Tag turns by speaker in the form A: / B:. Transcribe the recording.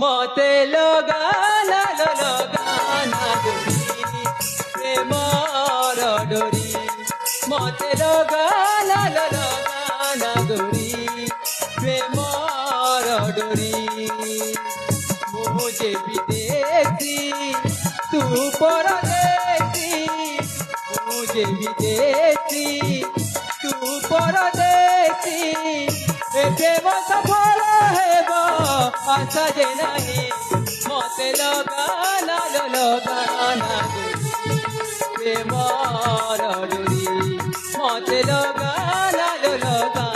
A: মতে লগানা লগানা ডোরি প্রেমর ডোরি মতে লগানা লগানা ডোরি প্রেমর ডোরি मुझे विदेशी तू परदेसी मुझे विदेशी तू परदेसी ए प्रेम सफल हेबा आशा जे नहीं मते लगाना लगाना प्रेमर डोरी मते लगाना लगाना